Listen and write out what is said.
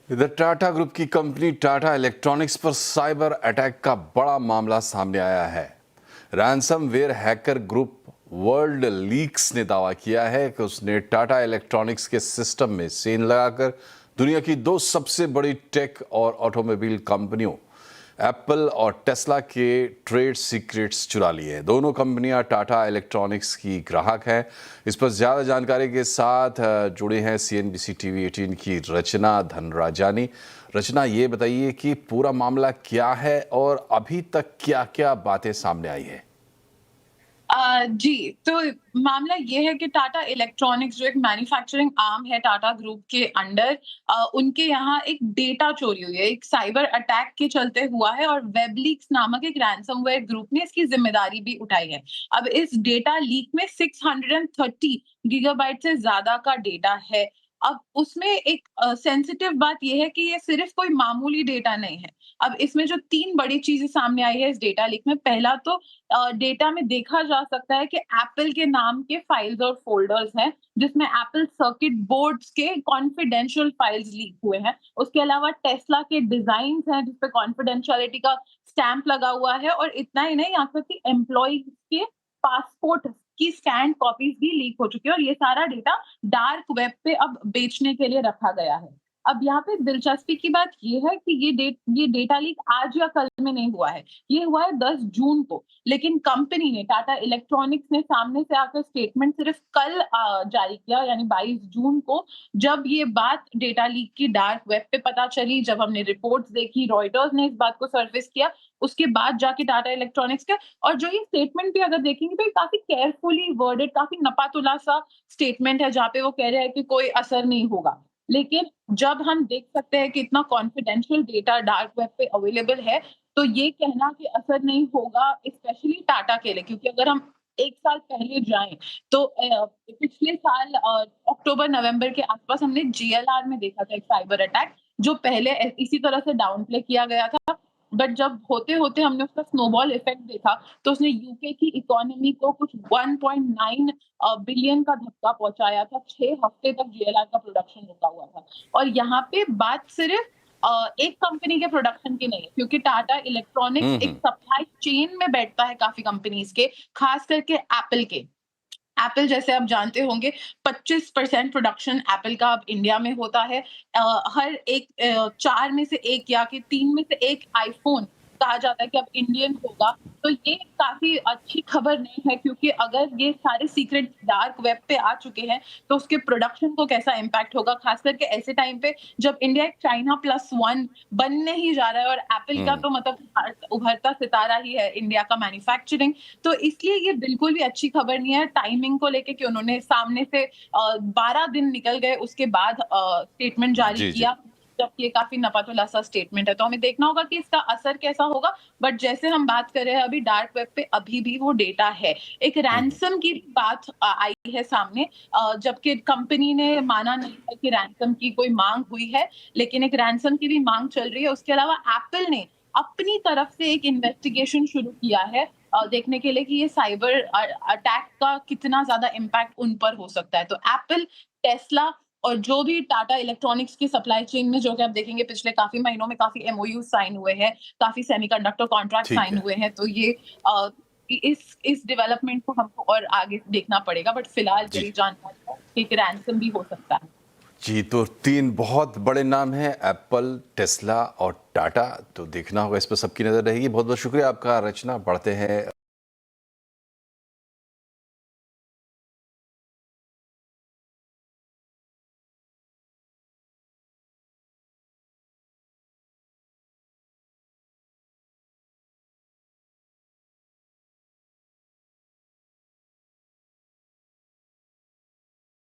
इधर टाटा ग्रुप की company Tata electronics पर साइबर अटैक का बड़ा मामला सामने आया है। Ransomware hacker group world leaks ने दावा किया है कि उसने टाटा इलेक्ट्रॉनिक्स के सिस्टम में सेंध लगाकर दुनिया की दो सबसे बड़ी टेक और ऑटोमोबाइल कंपनियों एप्पल और टेस्ला के ट्रेड सीक्रेट्स चुरा लिए हैं। दोनों कंपनियां टाटा इलेक्ट्रॉनिक्स की ग्राहक हैं। इस पर ज़्यादा जानकारी के साथ जुड़े हैं सीएनबीसी टीवी 18 की रचना धनराजानी। रचना, ये बताइए कि पूरा मामला क्या है और अभी तक क्या क्या बातें सामने आई है। जी, तो मामला ये है कि टाटा इलेक्ट्रॉनिक्स जो एक मैन्युफैक्चरिंग आर्म है टाटा ग्रुप के अंडर, उनके यहाँ एक डेटा चोरी हुई है, एक साइबर अटैक के चलते हुआ है और वेब लीक्स नामक एक रैनसमवेयर ग्रुप ने इसकी जिम्मेदारी भी उठाई है। अब इस डेटा लीक में 630 गीगाबाइट से ज्यादा का डेटा है। अब उसमें एक सेंसिटिव बात ये है कि ये सिर्फ कोई मामूली डेटा नहीं है। अब इसमें जो 3 बड़ी चीजें सामने आई है इस डेटा लीक में, पहला तो डेटा में देखा जा सकता है कि एप्पल के नाम के फाइल्स और फोल्डर्स हैं, जिसमें एप्पल सर्किट बोर्ड्स के कॉन्फिडेंशियल फाइल्स लीक हुए हैं। उसके अलावा टेस्ला के डिजाइन्स हैं जिसपे कॉन्फिडेंशियलिटी का स्टैंप लगा हुआ है और इतना ही नहीं, यहाँ तक कि एम्प्लॉय के पासपोर्ट की स्कैन कॉपीज भी लीक हो चुकी है और ये सारा डेटा डार्क वेब पे अब बेचने के लिए रखा गया है। अब यहाँ पे दिलचस्पी की बात ये है कि ये डेटा लीक आज या कल में नहीं हुआ है। ये हुआ है 10 जून को। लेकिन कंपनी ने, टाटा इलेक्ट्रॉनिक्स ने सामने से आकर स्टेटमेंट सिर्फ कल जारी किया, यानी 22 जून को, जब ये बात डेटा लीक की डार्क वेब पे पता चली, जब हमने रिपोर्ट्स देखी, रॉयटर्स ने इस बात को सर्फेस किया, उसके बाद जाके टाटा इलेक्ट्रॉनिक्स का। और जो ये स्टेटमेंट भी अगर देखेंगे तो ये काफी केयरफुली वर्डेड, काफी नपातुला सा स्टेटमेंट है जहाँ पे वो कह रहे हैं कि कोई असर नहीं होगा। लेकिन जब हम देख सकते हैं कि इतना कॉन्फिडेंशियल डेटा डार्क वेब पे अवेलेबल है, तो ये कहना कि असर नहीं होगा स्पेशली टाटा के लिए, क्योंकि अगर हम 1 साल पहले जाएँ तो पिछले साल अक्टूबर-नवंबर के आसपास हमने जीएलआर में देखा था एक साइबर अटैक, जो पहले इसी तरह से डाउन प्ले किया गया था। बट जब होते-होते हमने उसका स्नोबॉल इफेक्ट देखा, तो उसने यूके की इकोनॉमी को कुछ 1.9 बिलियन का धक्का पहुँचाया था। 6 हफ्ते तक जीएलआर का प्रोडक्शन रुका हुआ था। और यहाँ पे बात सिर्फ एक कंपनी के प्रोडक्शन की नहीं है, क्योंकि टाटा इलेक्ट्रॉनिक्स एक हम्म। सप्लाई चेन में बैठता है काफ़ी कंपनीज़ के, खास करके एप्पल के। एप्पल, जैसे आप जानते होंगे, 25% प्रोडक्शन एप्पल का अब इंडिया में होता है। हर एक 4 में से 1 या कि 3 में से 1 आईफ़ोन कहा जाता है कि अब इंडियन होगा। तो ये काफ़ी अच्छी खबर नहीं है, क्योंकि अगर ये सारे सीक्रेट डार्क वेब पे आ चुके हैं, तो उसके प्रोडक्शन को कैसा इम्पैक्ट होगा, खास करके ऐसे टाइम पे जब इंडिया एक चाइना प्लस वन बनने ही जा रहा है और एप्पल का हम्म। तो मतलब उभरता सितारा ही है इंडिया का मैन्युफैक्चरिंग। तो इसलिए ये बिल्कुल भी अच्छी खबर नहीं है टाइमिंग को लेके कि उन्होंने सामने से 12 दिन निकल गए उसके बाद स्टेटमेंट जारी जी जी। किया, जबकि ये काफ़ी नपा-तुला सा स्टेटमेंट है। तो हमें देखना होगा कि इसका असर कैसा होगा। बट जैसे हम बात कर रहे हैं अभी, डार्क वेब पे अभी भी वो डेटा है। एक हम्म। रैनसम की बात आई है सामने, जबकि कंपनी ने माना नहीं है कि रैनसम की कोई माँग हुई है, लेकिन एक रैनसम की भी माँग चल रही है। उसके अलावा एप्पल ने अपनी तरफ से एक इन्वेस्टिगेशन शुरू किया है देखने के लिए कि ये साइबर अटैक का कितना ज़्यादा इम्पैक्ट उन पर हो सकता है। तो एप्पल, टेस्ला और जो भी टाटा इलेक्ट्रॉनिक्स की सप्लाई चेन में, जो कि आप देखेंगे पिछले काफ़ी महीनों में काफ़ी एमओयू साइन हुए हैं, काफ़ी सेमीकंडक्टर कॉन्ट्रैक्ट ठीक साइन है। हुए हैं। तो ये अ, इस डेवलपमेंट को हमको और आगे देखना पड़ेगा। बट फिलहाल जी यही जानकारी है कि एक रैनसम भी हो सकता है। जी, तो तीन बहुत बड़े नाम हैं, एप्पल, टेस्ला और टाटा। तो देखना होगा, इस पर सबकी नजर रहेगी। बहुत बहुत शुक्रिया आपका रचना। बढ़ते हैं